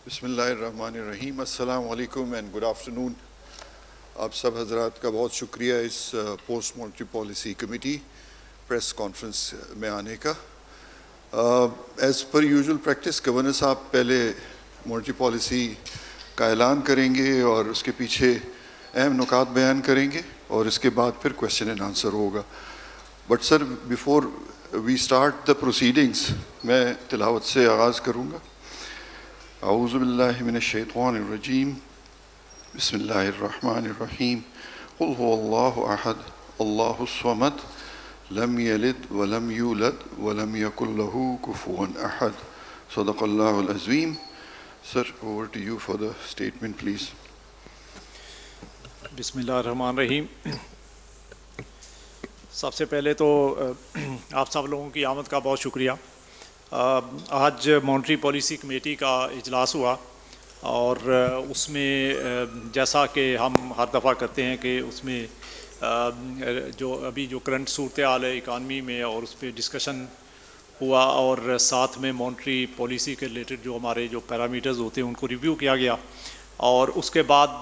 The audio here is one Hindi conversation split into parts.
बिस्मिल्लाहिर्रहमानिर्रहीम, अस्सलाम वालेकुम एंड गुड आफ्टरनून। आप सब हजरात का बहुत शुक्रिया इस post monetary policy committee press conference में आने का। As per usual practice governor साहब पहले मॉनेटरी पॉलिसी का ऐलान करेंगे और उसके पीछे अहम नुकात बयान करेंगे और इसके बाद फिर क्वेश्चन एंड आंसर होगा। But sir, before we start the proceedings मैं तिलावत से आगाज़ करूँगा। औज़ु बिल्लाहि मिनश्शैतानिर्रजीम, बिस्मिल्लाहिर्रहमानिर्रहीम। कुल हुवल्लाहु अहद, अल्लाहुस समद, लम यलिद व लम यूलद व लम यकुल लहू कुफुवन अहद। सदक़ल्लाहुल अज़ीम। Sir, over to you for the statement please. बिस्मिल्लाहिर्रहमानिर्रहीम। सबसे पहले तो आप सब लोगों की आमद का बहुत शुक्रिया। आज मॉनेटरी पॉलिसी कमेटी का इजलास हुआ और उसमें जैसा कि हम हर दफ़ा करते हैं कि उसमें जो करंट सूरत हाल है इकानमी में और उस पर डिस्कशन हुआ और साथ में मॉनेटरी पॉलिसी के रिलेटेड जो हमारे जो पैरामीटर्स होते हैं उनको रिव्यू किया गया और उसके बाद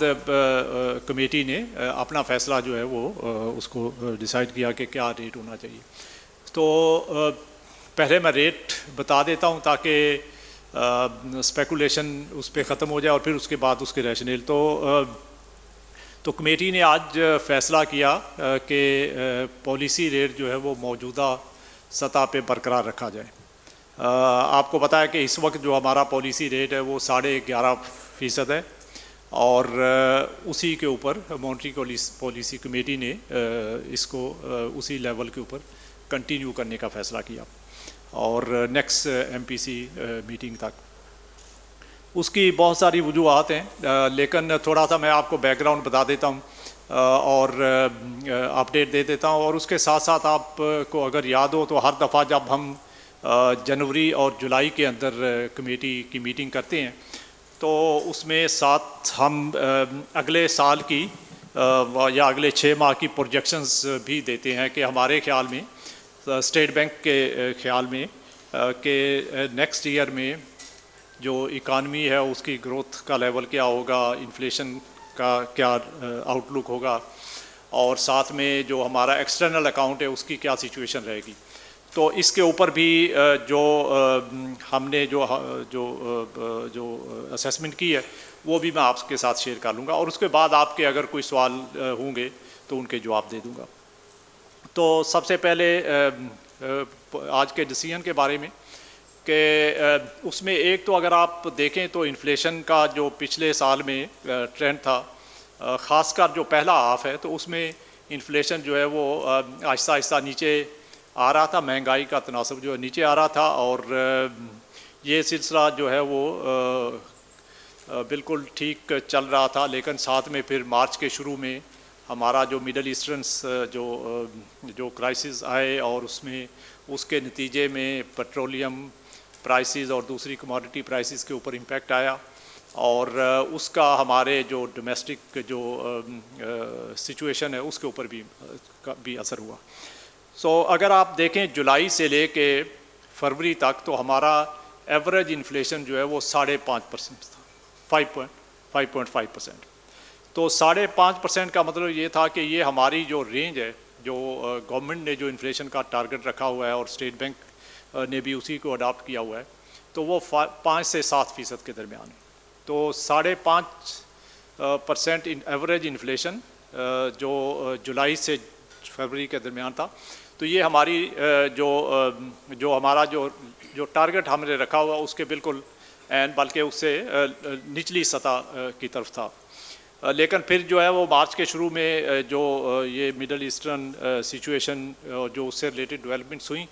कमेटी ने अपना फ़ैसला जो है वो उसको डिसाइड किया कि क्या रेट होना चाहिए। तो पहले मैं रेट बता देता हूँ ताकि स्पेकुलेशन उस पर ख़त्म हो जाए और फिर उसके बाद उसके रैशनल। तो कमेटी ने आज फ़ैसला किया कि पॉलिसी रेट जो है वो मौजूदा सतह पे बरकरार रखा जाए। आपको पता है कि इस वक्त जो हमारा पॉलिसी रेट है वो 11.5% है और उसी के ऊपर मॉनेटरी पॉलिसी कमेटी ने इसको उसी लेवल के ऊपर कंटिन्यू करने का फ़ैसला किया और नेक्स्ट MPC मीटिंग तक। उसकी बहुत सारी वजूहात हैं, लेकिन थोड़ा सा मैं आपको बैकग्राउंड बता देता हूँ और अपडेट दे देता हूँ। और उसके साथ साथ आपको अगर याद हो तो हर दफ़ा जब हम जनवरी और जुलाई के अंदर कमेटी की मीटिंग करते हैं तो उसमें साथ हम अगले साल की या अगले 6 माह की प्रोजेक्शंस भी देते हैं कि हमारे ख्याल में, स्टेट बैंक के ख्याल में कि नेक्स्ट ईयर में जो इकानमी है उसकी ग्रोथ का लेवल क्या होगा, इन्फ्लेशन का क्या आउटलुक होगा और साथ में जो हमारा एक्सटर्नल अकाउंट है उसकी क्या सिचुएशन रहेगी। तो इसके ऊपर भी जो हमने जो असेसमेंट की है वो भी मैं आपके साथ शेयर कर लूँगा और उसके बाद आपके अगर कोई सवाल होंगे तो उनके जवाब दे दूँगा। तो सबसे पहले आज के डिसीजन के बारे में कि उसमें एक तो अगर आप देखें तो इन्फ्लेशन का जो पिछले साल में ट्रेंड था, ख़ासकर जो पहला हाफ है तो उसमें इन्फ्लेशन जो है वो आहिस्ता आहिस्ता नीचे आ रहा था, महंगाई का तनासब जो है नीचे आ रहा था और ये सिलसिला जो है वो बिल्कुल ठीक चल रहा था। लेकिन साथ में फिर मार्च के शुरू में हमारा जो मिडल ईस्टर्न्स जो क्राइसिस आए और उसके नतीजे में पेट्रोलियम प्राइसेस और दूसरी कमोडिटी प्राइसेस के ऊपर इम्पैक्ट आया और उसका हमारे जो डोमेस्टिक जो सिचुएशन है उसके ऊपर भी असर हुआ। सो अगर आप देखें जुलाई से लेके फरवरी तक तो हमारा एवरेज इन्फ्लेशन जो है वो 5.5% था, 5.5%। तो 5.5% का मतलब ये था कि ये हमारी जो रेंज है, जो गवर्नमेंट ने जो इन्फ्लेशन का टारगेट रखा हुआ है और स्टेट बैंक ने भी उसी को अडॉप्ट किया हुआ है, तो वो 5 से 7% के दरमियान है। तो 5.5% एवरेज इन्फ्लेशन जो जुलाई से फरवरी के दरमियान था। तो ये हमारी जो हमारा जो टारगेट हमने रखा हुआ उसके बिल्कुल एंड बल्कि उससे निचली सतह की तरफ था। लेकिन फिर जो है वो मार्च के शुरू में जो ये मिडल ईस्टर्न सिचुएशन जो उससे रिलेटेड डेवलपमेंट्स हुई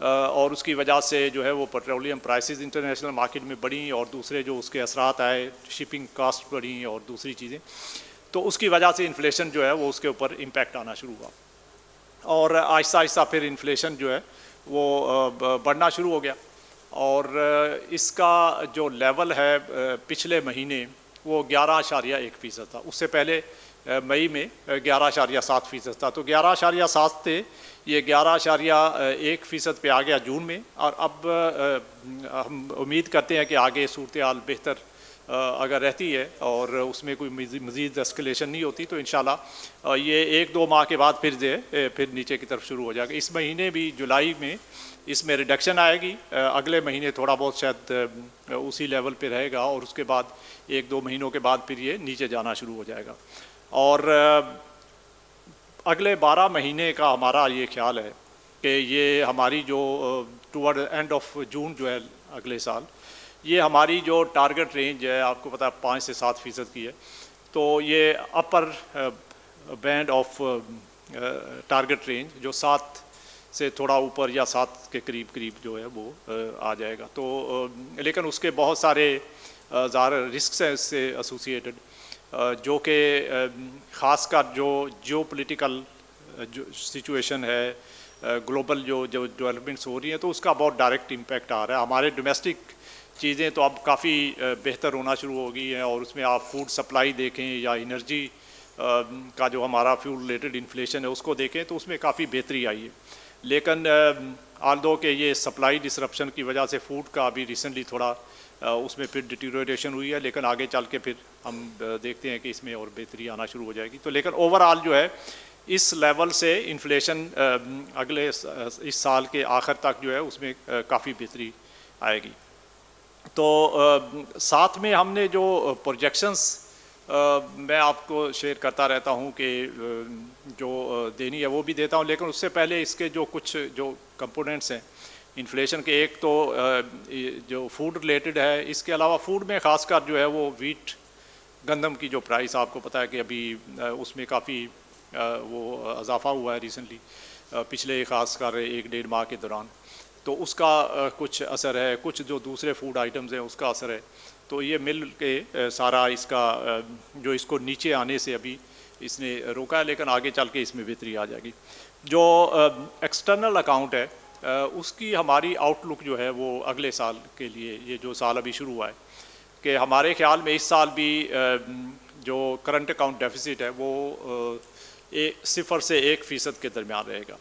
और उसकी वजह से जो है वो पेट्रोलियम प्राइसेस इंटरनेशनल मार्केट में बढ़ी और दूसरे जो उसके असरात आए, शिपिंग कास्ट बढ़ी और दूसरी चीज़ें, तो उसकी वजह से इन्फ्लेशन जो है वो उसके ऊपर इम्पैक्ट आना शुरू हुआ और आहिस्ता आहिस्ता फिर इन्फ्लेशन जो है वो बढ़ना शुरू हो गया और इसका जो लेवल है पिछले महीने वो 11.1% था। उससे पहले मई में 11.7% था। तो 11.7 थे, ये 11.1% पे आ गया जून में और अब हम उम्मीद करते हैं कि आगे सूरत हाल बेहतर अगर रहती है और उसमें कोई मज़ीद एस्केलेशन नहीं होती तो इंशाल्लाह ये 1-2 माह के बाद फिर नीचे की तरफ शुरू हो जाएगा। इस महीने भी जुलाई में इसमें रिडक्शन आएगी, अगले महीने थोड़ा बहुत शायद उसी लेवल पे रहेगा और उसके बाद 1-2 महीनों के बाद फिर ये नीचे जाना शुरू हो जाएगा। और अगले 12 महीने का हमारा ये ख्याल है कि ये हमारी जो टुवर्ड एंड ऑफ जून जो है अगले साल, ये हमारी जो टारगेट रेंज है आपको पता है 5 से 7% की है, तो ये upper band of target range जो 7 से थोड़ा ऊपर या 7 के करीब जो है वो आ जाएगा। तो लेकिन उसके बहुत सारे ज़ाहिर रिस्क हैं इससे एसोसिएटेड, जो कि ख़ासकर जो जियोपॉलिटिकल जो सिचुएशन है, ग्लोबल जो डेवलपमेंट्स हो रही हैं, तो उसका बहुत डायरेक्ट इम्पैक्ट आ रहा है। हमारे डोमेस्टिक चीज़ें तो अब काफ़ी बेहतर होना शुरू हो गई हैं और उसमें आप फूड सप्लाई देखें या एनर्जी का जो हमारा फ्यूल रिलेटेड इन्फ्लेशन है उसको देखें तो उसमें काफ़ी बेहतरी आई है। लेकिन आल्दो के ये सप्लाई डिसरप्शन की वजह से फूड का अभी रिसेंटली थोड़ा उसमें फिर डिटीरियोरेशन हुई है, लेकिन आगे चल के फिर हम देखते हैं कि इसमें और बेहतरी आना शुरू हो जाएगी। तो लेकिन ओवरऑल जो है इस लेवल से इन्फ्लेशन अगले इस साल के आखिर तक जो है उसमें काफ़ी बेहतरी आएगी। तो साथ में हमने जो प्रोजेक्शंस मैं आपको शेयर करता रहता हूं कि जो देनी है वो भी देता हूं, लेकिन उससे पहले इसके जो कुछ जो कंपोनेंट्स हैं इन्फ्लेशन के, एक तो जो फूड रिलेटेड है, इसके अलावा फूड में ख़ासकर जो है वो वीट गंदम की जो प्राइस आपको पता है कि अभी उसमें काफ़ी वो इजाफा हुआ है रिसेंटली पिछले ख़ासकर 1-1.5 माह के दौरान, तो उसका कुछ असर है, कुछ जो दूसरे फूड आइटम्स हैं उसका असर है। तो ये मिल के सारा इसका जो इसको नीचे आने से अभी इसने रोका है, लेकिन आगे चल के इसमें बेहतरी आ जाएगी। जो एक्सटर्नल अकाउंट है उसकी हमारी आउटलुक जो है वो अगले साल के लिए, ये जो साल अभी शुरू हुआ है, कि हमारे ख्याल में इस साल भी जो करंट अकाउंट डेफिसिट है वो 0 से 1% के दरमियान रहेगा।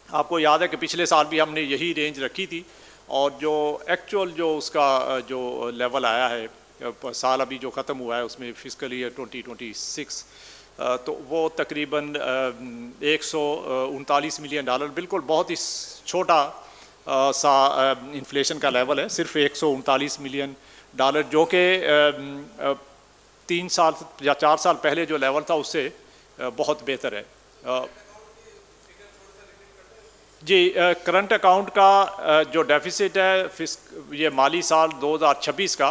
आपको याद है कि पिछले साल भी हमने यही रेंज रखी थी और जो एक्चुअल जो उसका जो लेवल आया है साल अभी जो ख़त्म हुआ है उसमें फिस्कल ईयर 2026, तो वो तकरीबन $139 मिलियन, बिल्कुल बहुत ही छोटा सा इन्फ्लेशन का लेवल है, सिर्फ $139 मिलियन, जो कि 3 साल या 4 साल पहले जो लेवल था उससे बहुत बेहतर है। जी, करंट अकाउंट का जो डेफिसिट है ये माली साल 2026 का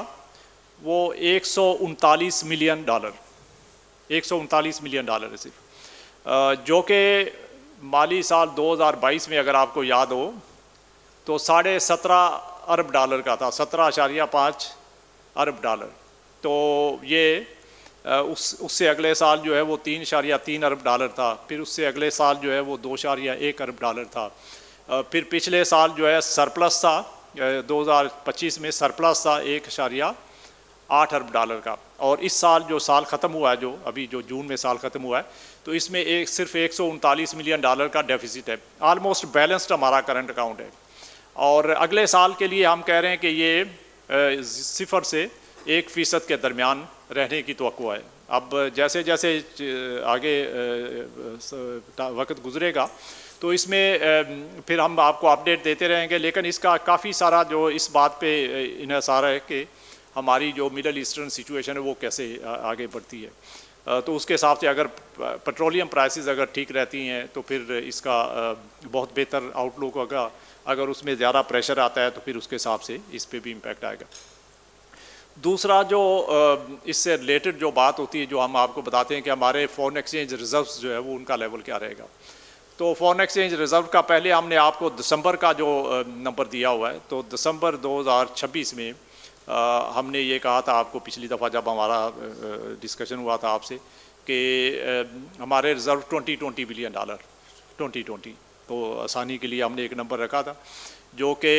वो $139 मिलियन, $139 मिलियन है सिर्फ, जो कि माली साल 2022 में अगर आपको याद हो तो $17.5 अरब का था, $17.5 अरब। तो ये उससे अगले साल जो है वो $3.3 अरब था, फिर उससे अगले साल जो है वो $2.1 अरब था, फिर पिछले साल जो है सरप्लस था, 2025 में सरप्लस था $1.8 अरब का, और इस साल जो साल ख़त्म हुआ है, जो अभी जो जून में साल ख़त्म हुआ है, तो इसमें सिर्फ $139 मिलियन का डेफिसिट है। आलमोस्ट बैलेंस्ड हमारा करंट अकाउंट है और अगले साल के लिए हम कह रहे हैं कि ये 0 से 1% के दरमियान रहने की तवक्को है। अब जैसे जैसे आगे वक्त गुजरेगा तो इसमें फिर हम आपको अपडेट देते रहेंगे, लेकिन इसका काफ़ी सारा जो इस बात पे इन्हिसार है कि हमारी जो मिडल ईस्टर्न सिचुएशन है वो कैसे आगे बढ़ती है। तो उसके हिसाब से अगर पेट्रोलियम प्राइसेस अगर ठीक रहती हैं तो फिर इसका बहुत बेहतर आउटलुक होगा, अगर उसमें ज़्यादा प्रेशर आता है तो फिर उसके हिसाब से इस पर भी इम्पैक्ट आएगा। दूसरा जो इससे रिलेटेड जो बात होती है, जो हम आपको बताते हैं कि हमारे फॉरेन एक्सचेंज रिज़र्व्स जो है वो उनका लेवल क्या रहेगा। तो फॉरेन एक्सचेंज रिज़र्व का पहले हमने आपको दिसंबर का जो नंबर दिया हुआ है, तो दिसंबर 2026 में हमने ये कहा था आपको पिछली दफ़ा जब हमारा डिस्कशन हुआ था आपसे कि हमारे रिज़र्व $20 बिलियन 2020, तो आसानी के लिए हमने एक नंबर रखा था जो कि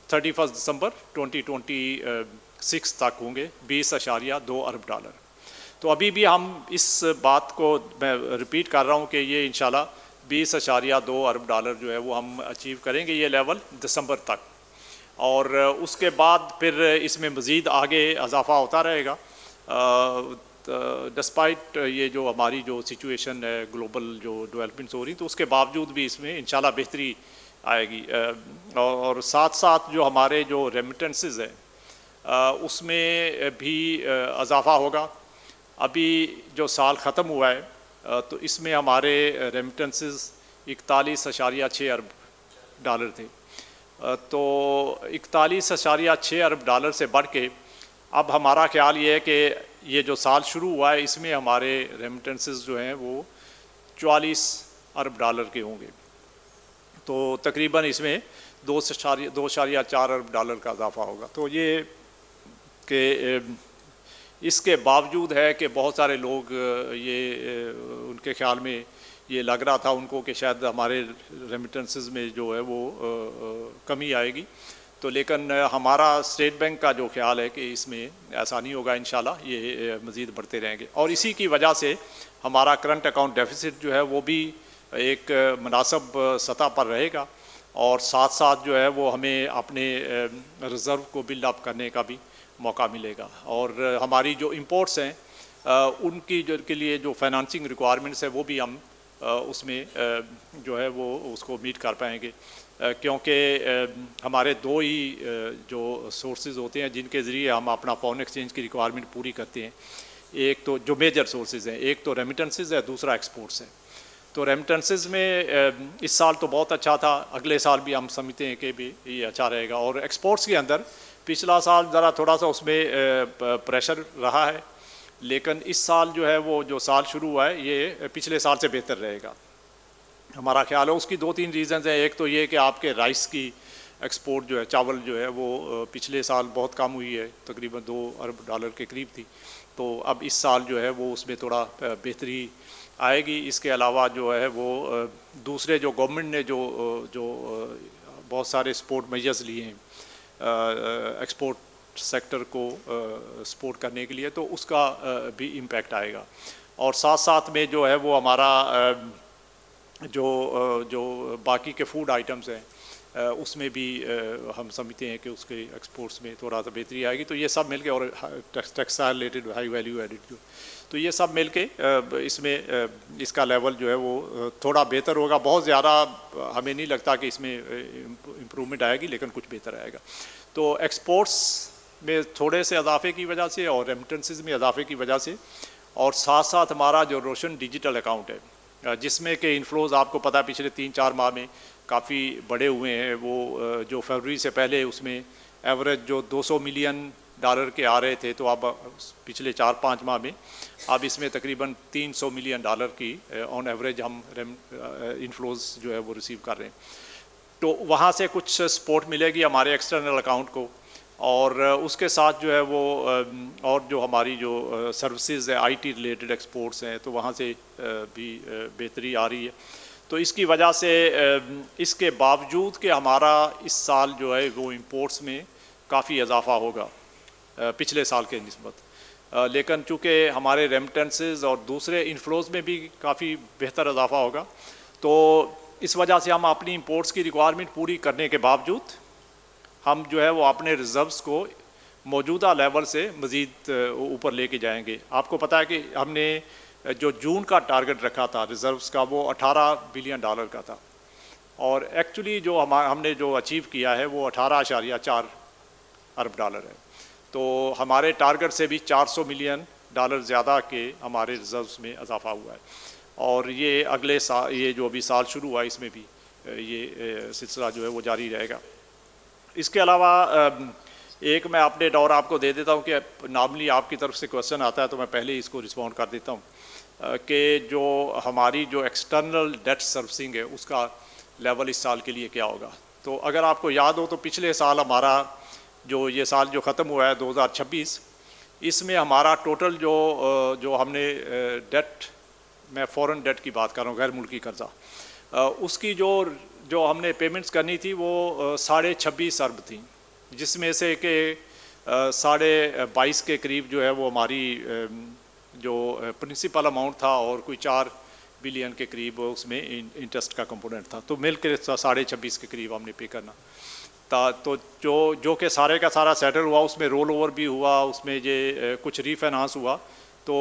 31 दिसंबर 2026 तक होंगे $20.2 अरब। तो अभी भी हम इस बात को मैं रिपीट कर रहा हूँ कि ये इंशाल्लाह $20.2 अरब जो है वो हम अचीव करेंगे ये लेवल दिसंबर तक। और उसके बाद फिर इसमें मज़ीद आगे इजाफ़ा होता रहेगा। डिस्पाइट ये जो हमारी जो सिचुएशन है, ग्लोबल जो डेवलपमेंट्स हो रही, तो उसके बावजूद भी इसमें इंशाल्लाह बेहतरी आएगी। और साथ साथ जो हमारे जो रेमिटेंसेस हैं उसमें भी इजाफ़ा होगा। अभी जो साल ख़त्म हुआ है तो इसमें हमारे रेमिटेंसेस 41.6 अरब डॉलर थे। तो 41.6 अरब डॉलर से बढ़ के अब हमारा ख्याल ये है कि ये जो साल शुरू हुआ है इसमें हमारे रेमिटेंसेस जो हैं वो 44 अरब डॉलर के होंगे। तो तकरीबन इसमें 2.4 अरब डॉलर का इजाफ़ा होगा। तो ये कि इसके बावजूद है कि बहुत सारे लोग ये उनके ख्याल में ये लग रहा था उनको कि शायद हमारे रेमिटेंसेस में जो है वो कमी आएगी, तो लेकिन हमारा स्टेट बैंक का जो ख्याल है कि इसमें ऐसा नहीं होगा, इंशाल्लाह ये मज़ीद बढ़ते रहेंगे। और इसी की वजह से हमारा करंट अकाउंट डेफिसिट जो है वो भी एक मुनासिब सतह पर रहेगा और साथ साथ जो है वो हमें अपने रिज़र्व को बिल्ड अप करने का भी मौका मिलेगा। और हमारी जो इंपोर्ट्स हैं उनकी जो के लिए जो फाइनेंसिंग रिक्वायरमेंट्स है वो भी हम उसमें जो है वो उसको मीट कर पाएंगे, क्योंकि हमारे दो ही जो सोर्सेज होते हैं जिनके ज़रिए हम अपना फॉरेन एक्सचेंज की रिक्वायरमेंट पूरी करते हैं। एक तो जो मेजर सोर्सेज हैं, एक तो रेमिटेंसेस है, दूसरा एक्सपोर्ट्स है। तो रेमिटेंसेस में इस साल तो बहुत अच्छा था, अगले साल भी हम समझते हैं कि भी ये अच्छा रहेगा। और एक्सपोर्ट्स के अंदर पिछला साल ज़रा थोड़ा सा उसमें प्रेशर रहा है, लेकिन इस साल जो है वो जो साल शुरू हुआ है ये पिछले साल से बेहतर रहेगा हमारा ख्याल है। उसकी 2-3 रीज़न्स हैं। एक तो ये कि आपके राइस की एक्सपोर्ट जो है, चावल जो है वो पिछले साल बहुत कम हुई है, तकरीबन 2 अरब डॉलर के करीब थी, तो अब इस साल जो है वो उसमें थोड़ा बेहतरी आएगी। इसके अलावा जो है वो दूसरे जो गवर्नमेंट ने जो बहुत सारे सपोर्ट मेजर्स लिए हैं एक्सपोर्ट सेक्टर को सपोर्ट करने के लिए, तो उसका भी इम्पैक्ट आएगा। और साथ साथ में जो है वो हमारा जो बाकी के फूड आइटम्स हैं उसमें भी हम समझते हैं कि उसके एक्सपोर्ट्स में थोड़ा सा बेहतरी आएगी। तो ये सब मिलके, और textile related high value added जो, तो ये सब मिलके इसमें इसका लेवल जो है वो थोड़ा बेहतर होगा। बहुत ज़्यादा हमें नहीं लगता कि इसमें इम्प्रूवमेंट आएगी, लेकिन कुछ बेहतर आएगा। तो एक्सपोर्ट्स में थोड़े से इजाफे की वजह से और रेमिटेंसेस में इजाफे की वजह से, और साथ साथ हमारा जो रोशन डिजिटल अकाउंट है जिसमें के इनफ्लोज आपको पता है पिछले 3-4 माह में काफ़ी बड़े हुए हैं। वो जो फरवरी से पहले उसमें एवरेज जो 200 मिलियन डॉलर के आ रहे थे, तो अब पिछले 4-5 माह में अब इसमें तकरीबन 300 मिलियन डॉलर की ऑन एवरेज हम इनफ्लोज जो है वो रिसीव कर रहे हैं। तो वहाँ से कुछ सपोर्ट मिलेगी हमारे एक्सटर्नल अकाउंट को, और उसके साथ जो है वो और जो हमारी जो सर्विसेज है, आईटी रिलेटेड एक्सपोर्ट्स हैं, तो वहाँ से भी बेहतरी आ रही है। तो इसकी वजह से इसके बावजूद कि हमारा इस साल जो है वो इंपोर्ट्स में काफ़ी इजाफा होगा पिछले साल के निस्बत, लेकिन चूँकि हमारे रेमिटेंसेस और दूसरे इनफ्लोज में भी काफ़ी बेहतर इजाफा होगा, तो इस वजह से हम अपनी इंपोर्ट्स की रिक्वायरमेंट पूरी करने के बावजूद हम जो है वो अपने रिज़र्व्स को मौजूदा लेवल से मज़ीद ऊपर लेके जाएंगे। आपको पता है कि हमने जो जून का टारगेट रखा था रिज़र्व्स का वो 18 बिलियन डॉलर का था, और एक्चुअली जो हमने जो अचीव किया है वो 18.4 अरब डॉलर है। तो हमारे टारगेट से भी 400 मिलियन डॉलर ज़्यादा के हमारे रिज़र्व्स में इजाफा हुआ है, और ये अगले साल, ये जो अभी साल शुरू हुआ इसमें भी ये सिलसिला जो है वो जारी रहेगा। इसके अलावा एक मैं अपडेट और आपको दे देता हूँ कि नॉर्मली आपकी तरफ से क्वेश्चन आता है तो मैं पहले ही इसको रिस्पॉन्ड कर देता हूँ कि जो हमारी जो एक्सटर्नल डेट सर्विसिंग है उसका लेवल इस साल के लिए क्या होगा। तो अगर आपको याद हो तो पिछले साल हमारा जो ये साल जो ख़त्म हुआ है 2026, इसमें हमारा टोटल जो हमने डेट, मैं फॉरेन डेट की बात कर रहा हूँ, गैर मुल्की कर्जा, उसकी जो हमने पेमेंट्स करनी थी वो 26.5 अरब थी, जिसमें से कि 22.5 के करीब जो है वो हमारी जो प्रिंसिपल अमाउंट था, और कोई 4 बिलियन के करीब उसमें इंटरेस्ट का कंपोनेंट था। तो मिल के 26.5 के करीब हमने पे करना। तो जो कि सारे का सारा सेटल हुआ, उसमें रोल ओवर भी हुआ, उसमें ये कुछ रीफाइनेंस हुआ। तो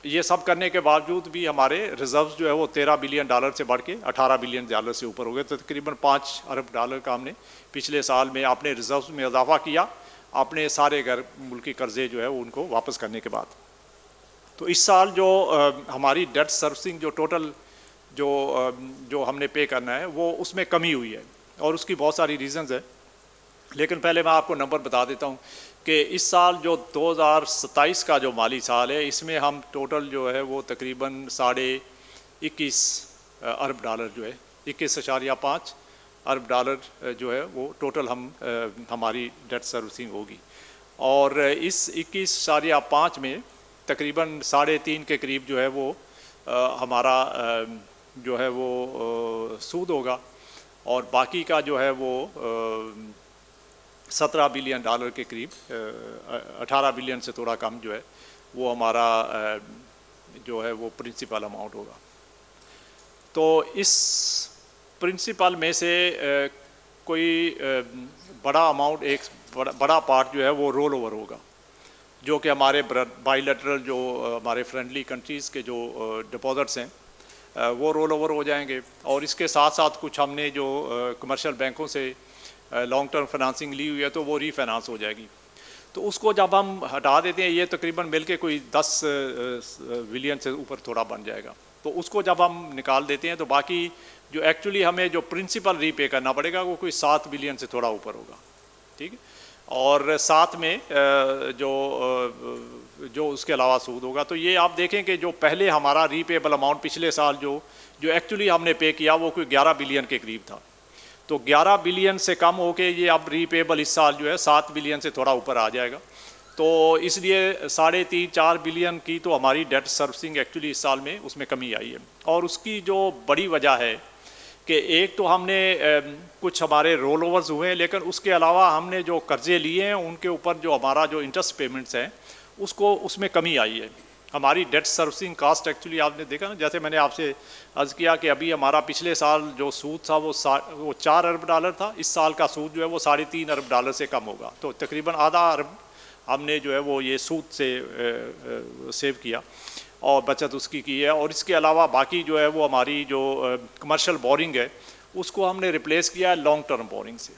ये सब करने के बावजूद भी हमारे रिजर्व्स जो है वो $13 बिलियन से बढ़ के $18 बिलियन से ऊपर हो गए। तो तकरीबन $5 अरब का हमने पिछले साल में अपने रिजर्व्स में इजाफा किया, अपने सारे गैर मुल्की कर्जे जो है वो उनको वापस करने के बाद। तो इस साल जो हमारी डेट सर्विसिंग जो टोटल जो हमने पे करना है वो उसमें कमी हुई है, और उसकी बहुत सारी रीज़न्स है। लेकिन पहले मैं आपको नंबर बता देता हूँ कि इस साल जो 2027 का जो माली साल है, इसमें हम टोटल जो है वो तकरीबन $21 अरब जो है, 21.5 अरब डॉलर जो है वो टोटल हमारी डेट सर्विसिंग होगी। और इस 21.5 में तकरीबन 3.5 के करीब जो है वो हमारा जो है वो सूद होगा, और बाकी का जो है वो $17 बिलियन के करीब, 18 बिलियन से थोड़ा कम जो है वो हमारा जो है वो प्रिंसिपल अमाउंट होगा। तो इस प्रिंसिपल में से कोई बड़ा अमाउंट, एक बड़ा पार्ट जो है वो रोल ओवर होगा, जो कि हमारे बाइलेटरल जो हमारे फ्रेंडली कंट्रीज़ के जो डिपॉजिट्स हैं वो रोल ओवर हो जाएंगे। और इसके साथ साथ कुछ हमने जो कमर्शियल बैंकों से लॉन्ग टर्म फाइनेंसिंग ली हुई है तो वो रीफाइनेंस हो जाएगी। तो उसको जब हम हटा देते हैं, ये तकरीबन मिलके कोई 10 बिलियन से ऊपर थोड़ा बन जाएगा। तो उसको जब हम निकाल देते हैं तो बाकी जो एक्चुअली हमें जो प्रिंसिपल रीपे करना पड़ेगा वो कोई 7 बिलियन से थोड़ा ऊपर होगा, ठीक है। और साथ में जो उसके अलावा सूद होगा। तो ये आप देखें कि जो पहले हमारा रीपेबल अमाउंट पिछले साल जो एक्चुअली हमने पे किया वो कोई 11 बिलियन के करीब था। तो 11 बिलियन से कम होके ये अब रीपेबल इस साल जो है 7 बिलियन से थोड़ा ऊपर आ जाएगा। तो इसलिए 3.5-4 बिलियन की तो हमारी डेट सर्विसिंग एक्चुअली इस साल में उसमें कमी आई है। और उसकी जो बड़ी वजह है कि एक तो हमने कुछ हमारे रोल ओवर्स हुए हैं, लेकिन उसके अलावा हमने जो कर्जे लिए हैं उनके ऊपर जो हमारा जो इंटरेस्ट पेमेंट्स हैं उसमें कमी आई है। हमारी डेट सर्विसिंग कास्ट एक्चुअली आपने देखा ना, जैसे मैंने आपसे अर्ज़ किया कि अभी हमारा पिछले साल जो सूद था वो $4 अरब था, इस साल का सूद जो है वो $3.5 अरब से कम होगा। तो तकरीबन आधा अरब हमने जो है वो ये सूद से सेव किया और बचत उसकी की है। और इसके अलावा बाकी जो है वो हमारी जो कमर्शियल बोरिंग है उसको हमने रिप्लेस किया है लॉन्ग टर्म बोरिंग से।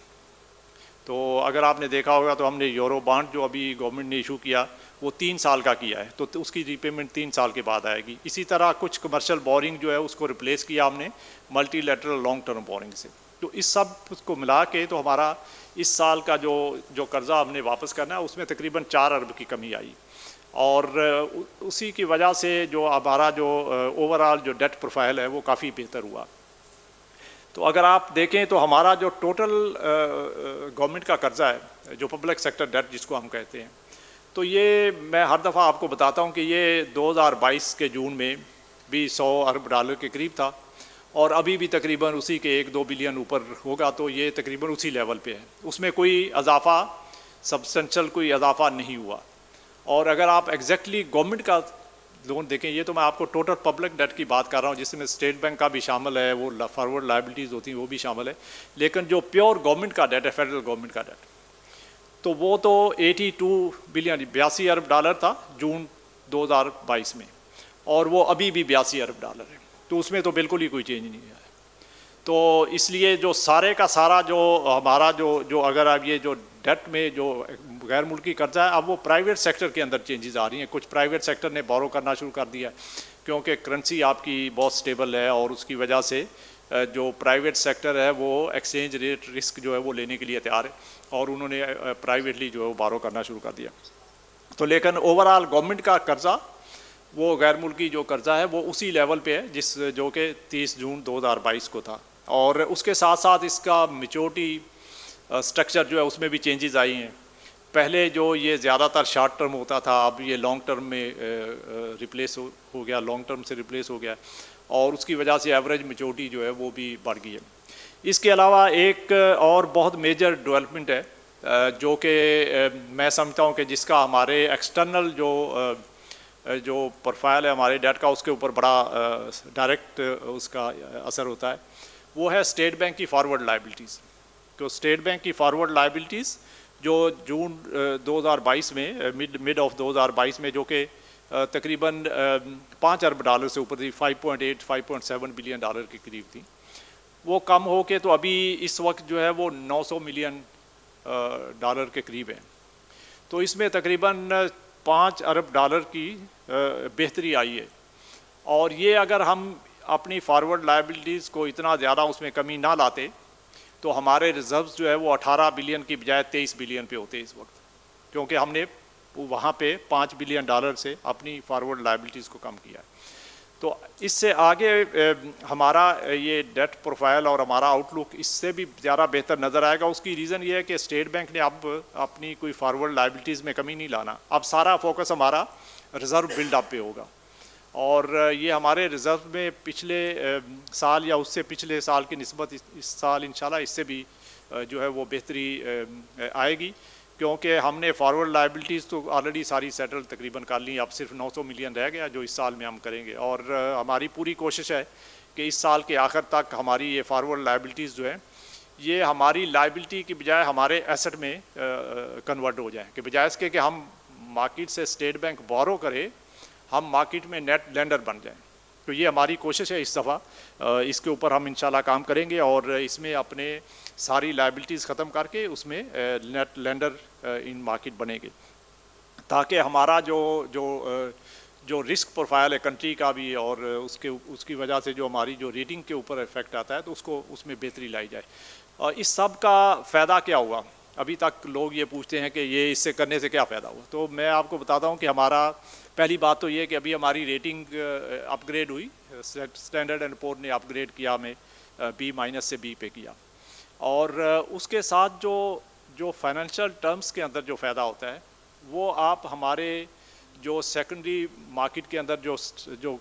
तो अगर आपने देखा होगा तो हमने यूरो बॉन्ड जो अभी गवर्नमेंट ने इशू किया वो 3 साल का किया है, तो उसकी रीपेमेंट 3 साल के बाद आएगी। इसी तरह कुछ कमर्शियल बोरिंग जो है उसको रिप्लेस किया हमने मल्टीलैटरल लॉन्ग टर्म बोरिंग से। तो इस सब को मिला के तो हमारा इस साल का जो कर्जा हमने वापस करना है उसमें तकरीबन 4 अरब की कमी आई। और उसी की वजह से जो हमारा जो ओवरऑल जो डेट प्रोफाइल है वो काफ़ी बेहतर हुआ। तो अगर आप देखें तो हमारा जो टोटल गवर्नमेंट का कर्जा है, जो पब्लिक सेक्टर डेट जिसको हम कहते हैं, तो ये मैं हर दफ़ा आपको बताता हूँ कि ये 2022 के जून में भी $100 अरब के करीब था, और अभी भी तकरीबन उसी के 1-2 बिलियन ऊपर होगा। तो ये तकरीबन उसी लेवल पे है, उसमें कोई इजाफा सब्सटेंशियल कोई इजाफा नहीं हुआ। और अगर आप एग्जैक्टली गवर्नमेंट का लोन देखें, ये तो मैं आपको टोटल पब्लिक डेट की बात कर रहा हूँ जिसमें स्टेट बैंक का भी शामिल है, वो फॉरवर्ड लायबिलिटीज़ होती हैं वो भी शामिल है, लेकिन जो प्योर गवर्नमेंट का डेट है, फेडरल गवर्नमेंट का डेट, तो वो तो 82 बिलियन $82 अरब था जून 2022 में, और वो अभी भी $82 अरब है। तो उसमें तो बिल्कुल ही कोई चेंज नहीं है। तो इसलिए जो सारे का सारा जो हमारा जो अगर आप ये जो डेट में जो गैर मुल्की कर्जा है, अब वो प्राइवेट सेक्टर के अंदर चेंजेस आ रही हैं। कुछ प्राइवेट सेक्टर ने बोरो करना शुरू कर दिया है क्योंकि करेंसी आपकी बहुत स्टेबल है, और उसकी वजह से जो प्राइवेट सेक्टर है वो एक्सचेंज रेट रिस्क जो है वो लेने के लिए तैयार है, और उन्होंने प्राइवेटली जो है वो बोरो करना शुरू कर दिया। तो लेकिन ओवरऑल गवर्नमेंट का कर्जा, वो गैर मुल्की जो कर्जा है वो उसी लेवल पे है जो कि 30 जून 2022 को था। और उसके साथ साथ इसका मैच्योरिटी स्ट्रक्चर जो है उसमें भी चेंजेस आई हैं। पहले जो ये ज़्यादातर शॉर्ट टर्म होता था, अब ये लॉन्ग टर्म में रिप्लेस हो गया, लॉन्ग टर्म से रिप्लेस हो गया, और उसकी वजह से एवरेज मैच्योरिटी जो है वो भी बढ़ गई है। इसके अलावा एक और बहुत मेजर डेवलपमेंट है जो कि मैं समझता हूँ कि जिसका हमारे एक्सटर्नल जो प्रोफाइल है हमारे डेट का, उसके ऊपर बड़ा डायरेक्ट उसका असर होता है, वो है स्टेट बैंक की फॉरवर्ड लायबिलिटीज़। तो स्टेट बैंक की फॉरवर्ड लाइबिलिटीज़ जो जून 2022 में मिड ऑफ 2022 में जो कि तकरीबन 5 अरब डॉलर से ऊपर थी, 5.8 5.7 बिलियन डॉलर के करीब थी, वो कम हो के तो अभी इस वक्त जो है वो 900 मिलियन डॉलर के करीब है। तो इसमें तकरीबन 5 अरब डॉलर की बेहतरी आई है। और ये अगर हम अपनी फॉरवर्ड लायबिलिटीज़ को इतना ज़्यादा उसमें कमी ना लाते तो हमारे रिजर्व्स जो है वो 18 बिलियन की बजाय 23 बिलियन पे होते इस वक्त, क्योंकि हमने वहाँ पे 5 बिलियन डॉलर से अपनी फॉरवर्ड लायबिलिटीज़ को कम किया है। तो इससे आगे हमारा ये डेट प्रोफाइल और हमारा आउटलुक इससे भी ज़्यादा बेहतर नज़र आएगा। उसकी रीज़न ये है कि स्टेट बैंक ने अब अपनी कोई फॉरवर्ड लायबिलिटीज़ में कमी नहीं लाना, अब सारा फोकस हमारा रिज़र्व बिल्डअप पे होगा। और ये हमारे रिज़र्व में पिछले साल या उससे पिछले साल की निस्बत इस साल इंशाल्लाह इससे भी जो है वो बेहतरी आएगी, क्योंकि हमने फॉरवर्ड लायबिलिटीज़ तो ऑलरेडी सारी सेटल तकरीबन कर ली, अब सिर्फ 900 मिलियन रह गया जो इस साल में हम करेंगे। और हमारी पूरी कोशिश है कि इस साल के आखिर तक हमारी ये फॉरवर्ड लायबिलिटीज़ जो है ये हमारी लायबिलिटी की बजाय हमारे एसेट में कन्वर्ट हो जाए, कि बजाय इसके कि हम मार्केट से स्टेट बैंक बोरो करे, हम मार्केट में नेट लेंडर बन जाएं। तो ये हमारी कोशिश है इस दफ़ा, इसके ऊपर हम इंशाल्लाह काम करेंगे और इसमें अपने सारी लायबिलिटीज़ ख़त्म करके उसमें नेट लेंडर इन मार्केट बनेंगे, ताकि हमारा जो रिस्क प्रोफाइल है कंट्री का भी और उसकी वजह से जो हमारी जो रेटिंग के ऊपर इफेक्ट आता है तो उसको उसमें बेहतरी लाई जाए। और इस सब का फ़ायदा क्या हुआ, अभी तक लोग ये पूछते हैं कि ये इससे करने से क्या फ़ायदा हुआ। तो मैं आपको बताता हूँ कि हमारा पहली बात तो ये कि अभी हमारी रेटिंग अपग्रेड हुई, स्टैंडर्ड एंड पुअर ने अपग्रेड किया, हमें B- से B पे किया। और उसके साथ जो फाइनेंशियल टर्म्स के अंदर जो फ़ायदा होता है वो आप हमारे जो सेकेंडरी मार्केट के अंदर जो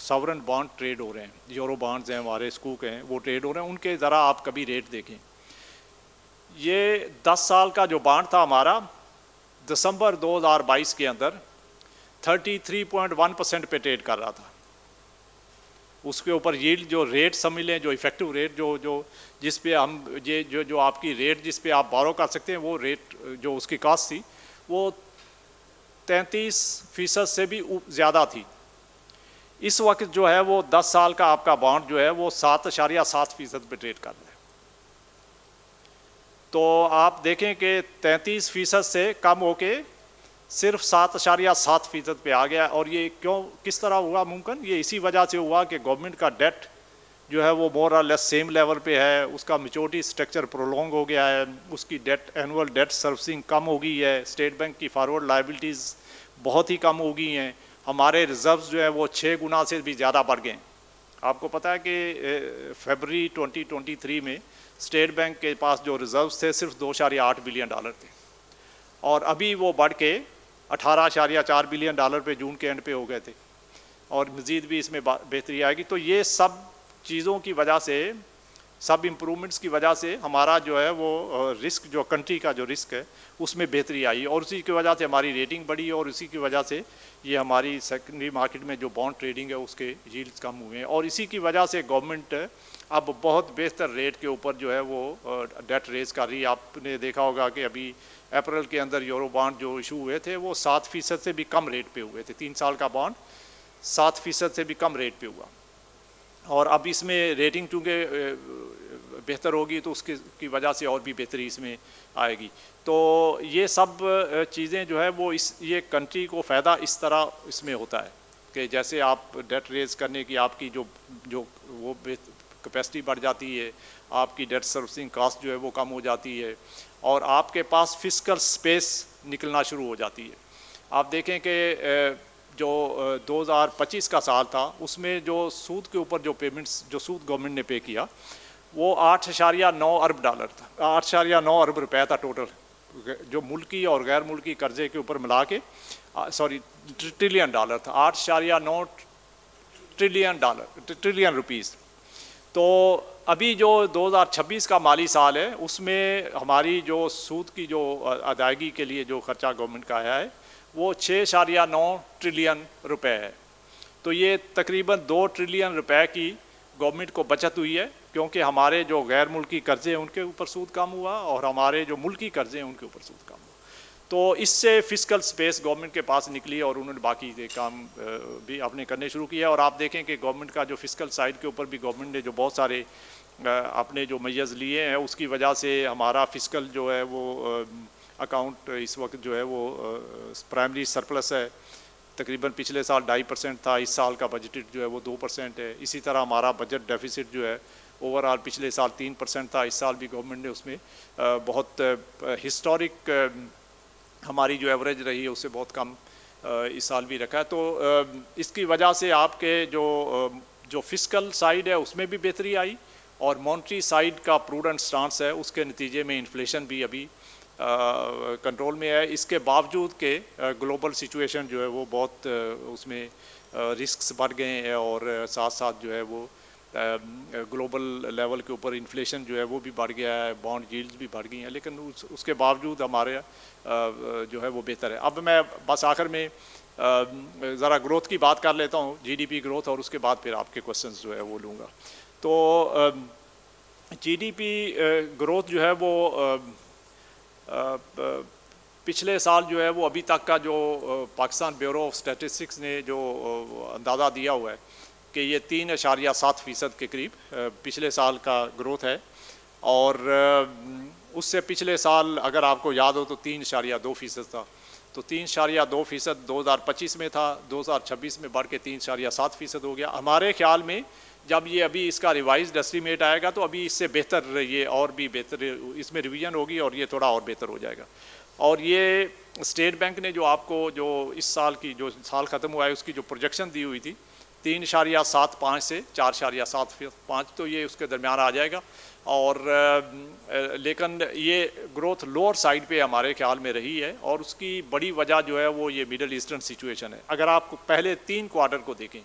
सॉवरेन बॉन्ड ट्रेड हो रहे हैं, यूरो बॉन्ड्स हैं हमारे, स्कूक हैं, वो ट्रेड हो रहे हैं, उनके ज़रा आप कभी रेट देखें। ये 10 साल का जो बॉन्ड था हमारा दिसंबर 2022 के अंदर 33.1% पे ट्रेड कर रहा था। उसके ऊपर यील्ड जो रेट समझ जो इफेक्टिव रेट जो जिस पे हम ये जो आपकी रेट जिस पे आप बोरो कर सकते हैं, वो रेट जो उसकी कॉस्ट थी वो 33% से भी ज़्यादा थी। इस वक्त जो है वो 10 साल का आपका बॉन्ड जो है वो 7.7% पे ट्रेड कर रहा है। तो आप देखें कि 33% से कम होके सिर्फ 7.7% पे आ गया। और ये क्यों, किस तरह हुआ मुमकिन? ये इसी वजह से हुआ कि गवर्नमेंट का डेट जो है वो मोर और लेस सेम लेवल पे है, उसका मैच्योरिटी स्ट्रक्चर प्रोलॉन्ग हो गया है, उसकी डेट एनुअल डेट सर्विसिंग कम हो गई है, स्टेट बैंक की फॉरवर्ड लायबिलिटीज़ बहुत ही कम हो गई हैं, हमारे रिज़र्व्स जो है वो 6 गुना से भी ज़्यादा बढ़ गए। आपको पता है कि फरवरी 2023 में स्टेट बैंक के पास जो रिज़र्व्स थे सिर्फ 2.8 बिलियन डॉलर थे, और अभी वो बढ़ के 18.4 बिलियन डॉलर पे जून के एंड पे हो गए थे, और मज़ीद भी इसमें बेहतरी आएगी। तो ये सब चीज़ों की वजह से, सब इम्प्रूवमेंट्स की वजह से हमारा जो है वो रिस्क, जो कंट्री का जो रिस्क है उसमें बेहतरी आई, और उसी की वजह से हमारी रेटिंग बढ़ी, और इसी की वजह से ये हमारी सेकेंडरी मार्केट में जो बॉन्ड ट्रेडिंग है उसके यील्ड्स कम हुए हैं। और इसी की वजह से गवर्नमेंट अब बहुत बेहतर रेट के ऊपर जो है वो डेट रेज कर रही है। आपने देखा होगा कि अभी अप्रैल के अंदर यूरो बॉन्ड जो इशू हुए थे वो 7% से भी कम रेट पे हुए थे, 3 साल का बॉन्ड 7% से भी कम रेट पे हुआ। और अब इसमें रेटिंग चूँकि बेहतर होगी तो उसकी वजह से और भी बेहतरी इसमें आएगी। तो ये सब चीज़ें जो है वो ये कंट्री को फ़ायदा इस तरह इसमें होता है कि जैसे आप डेट रेज करने की आपकी जो वो कैपेसिटी बढ़ जाती है, आपकी डेट सर्विसिंग कॉस्ट जो है वो कम हो जाती है, और आपके पास फिस्कल स्पेस निकलना शुरू हो जाती है। आप देखें कि जो 2025 का साल था उसमें जो सूद के ऊपर जो पेमेंट्स, जो सूद गवर्नमेंट ने पे किया वो 8.9 अरब डॉलर था, 8.9 अरब रुपए था टोटल, जो मुल्की और गैर मुल्की कर्जे के ऊपर मिला के, सॉरी ट्रिलियन डॉलर था, 8.9 ट्रिलियन रुपीज़। तो अभी जो 2026 का माली साल है उसमें हमारी जो सूद की जो अदायगी के लिए जो खर्चा गवर्नमेंट का आया है वो 6.9 ट्रिलियन रुपए है। तो ये तकरीबन 2 ट्रिलियन रुपए की गवर्नमेंट को बचत हुई है क्योंकि हमारे जो गैर मुल्की कर्जे हैं उनके ऊपर सूद कम हुआ और हमारे जो मुल्की कर्जे हैं उनके ऊपर सूद कम हुआ। तो इससे फिस्कल स्पेस गवर्नमेंट के पास निकली और उन्होंने बाकी काम भी अपने करने शुरू किया। और आप देखें कि गवर्नमेंट का जो फिस्कल साइड के ऊपर भी गवर्नमेंट ने जो बहुत सारे अपने जो मेजर्स लिए हैं उसकी वजह से हमारा फिस्कल जो है वो अकाउंट इस वक्त जो है वो प्राइमरी सरप्लस है। तकरीबन पिछले साल 2.5% था, इस साल का बजटेड जो है वो 2% है। इसी तरह हमारा बजट डेफिसिट जो है ओवरऑल पिछले साल 3% था, इस साल भी गवर्नमेंट ने उसमें बहुत हिस्टोरिक हमारी जो एवरेज रही है उससे बहुत कम इस साल भी रखा है। तो इसकी वजह से आपके जो फिस्कल साइड है उसमें भी बेहतरी आई और मॉनेटरी साइड का प्रूडेंट स्टांस है उसके नतीजे में इन्फ्लेशन भी अभी कंट्रोल में है। इसके बावजूद के ग्लोबल सिचुएशन जो है वो बहुत उसमें रिस्क्स बढ़ गए हैं और साथ साथ जो है वो ग्लोबल लेवल के ऊपर इन्फ्लेशन जो है वो भी बढ़ गया है, बॉन्ड यील्ड्स भी बढ़ गई हैं, लेकिन उसके बावजूद हमारे जो है वो बेहतर है। अब मैं बस आखिर में ज़रा ग्रोथ की बात कर लेता हूँ, जीडीपी ग्रोथ, और उसके बाद फिर आपके क्वेश्चंस जो है वो लूँगा। तो जीडीपी ग्रोथ जो है वो पिछले साल जो है वो अभी तक का जो पाकिस्तान ब्यूरो ऑफ स्टैटिस्टिक्स ने जो अंदाज़ा दिया हुआ है कि ये 3.7% के करीब पिछले साल का ग्रोथ है। और उससे पिछले साल अगर आपको याद हो तो 3.2% था। तो 3.2% 2025 में था, 2026 में बढ़ के 3.7% हो गया। हमारे ख्याल में जब ये अभी इसका रिवाइज्ड एस्टीमेट आएगा तो अभी इससे बेहतर ये और भी बेहतर इसमें रिवीजन होगी और ये थोड़ा और बेहतर हो जाएगा। और ये स्टेट बैंक ने जो आपको जो इस साल की जो साल ख़त्म हुआ है उसकी जो प्रोजेक्शन दी हुई थी 3.75 से 4.75, तो ये उसके दरमियान आ जाएगा। और लेकिन ये ग्रोथ लोअर साइड पे हमारे ख्याल में रही है और उसकी बड़ी वजह जो है वो ये मिडल ईस्टर्न सिचुएशन है। अगर आप पहले 3 क्वार्टर को देखें,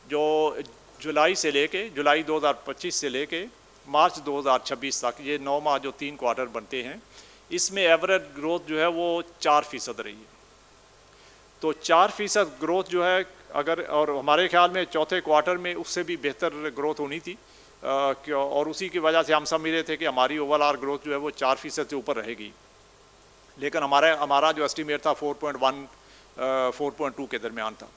जो जुलाई 2025 से लेके मार्च 2026 तक, ये 9 माह जो 3 क्वार्टर बनते हैं, इसमें एवरेज ग्रोथ जो है वो 4% रही है। तो 4% ग्रोथ जो है अगर, और हमारे ख्याल में चौथे क्वार्टर में उससे भी बेहतर ग्रोथ होनी थी और उसी की वजह से हम सब मिले थे कि हमारी ओवरऑल ग्रोथ जो है वो 4% से ऊपर रहेगी। लेकिन हमारा जो एस्टीमेट था 4.1 4.2 के दरमियान था।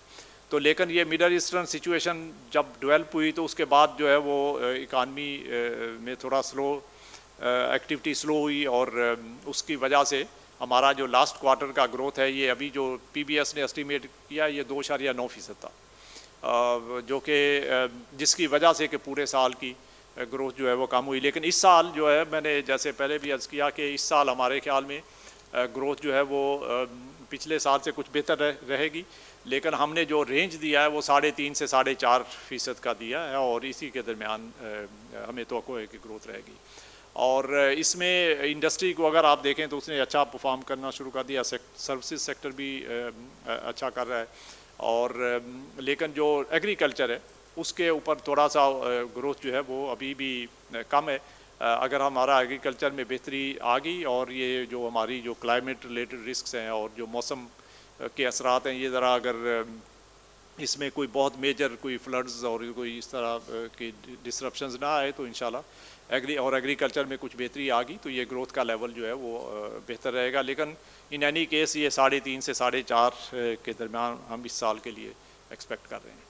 तो लेकिन ये मिडल ईस्टर्न सिचुएशन जब डेवलप हुई तो उसके बाद जो है वो इकानमी में थोड़ा एक्टिविटी स्लो हुई और उसकी वजह से हमारा जो लास्ट क्वार्टर का ग्रोथ है ये अभी जो पीबीएस ने एस्टीमेट किया ये 2.9% था, जो कि जिसकी वजह से कि पूरे साल की ग्रोथ जो है वो कम हुई। लेकिन इस साल जो है, मैंने जैसे पहले भी अर्ज़ किया कि इस साल हमारे ख्याल में ग्रोथ जो है वो पिछले साल से कुछ बेहतर रहेगी। लेकिन हमने जो रेंज दिया है वो 3.5 से 4.5% का दिया है और इसी के दरमियान हमें तवक्को है कि ग्रोथ रहेगी। और इसमें इंडस्ट्री को अगर आप देखें तो उसने अच्छा परफॉर्म करना शुरू कर दिया, सर्विसेज सेक्टर भी अच्छा कर रहा है। और लेकिन जो एग्रीकल्चर है उसके ऊपर थोड़ा सा ग्रोथ जो है वो अभी भी कम है। अगर हमारा एग्रीकल्चर में बेहतरी आ गई और ये जो हमारी जो क्लाइमेट रिलेटेड रिस्क्स हैं और जो मौसम के असरात हैं, ये ज़रा अगर इसमें कोई बहुत मेजर कोई फ्लड्स और कोई इस तरह की डिसरप्शंस ना आए तो इंशाल्लाह एग्रीकल्चर में कुछ बेहतरी आ गई तो ये ग्रोथ का लेवल जो है वो बेहतर रहेगा। लेकिन इन एनी केस ये 3.5 से 4.5 के दरमियान हम इस साल के लिए एक्सपेक्ट कर रहे हैं।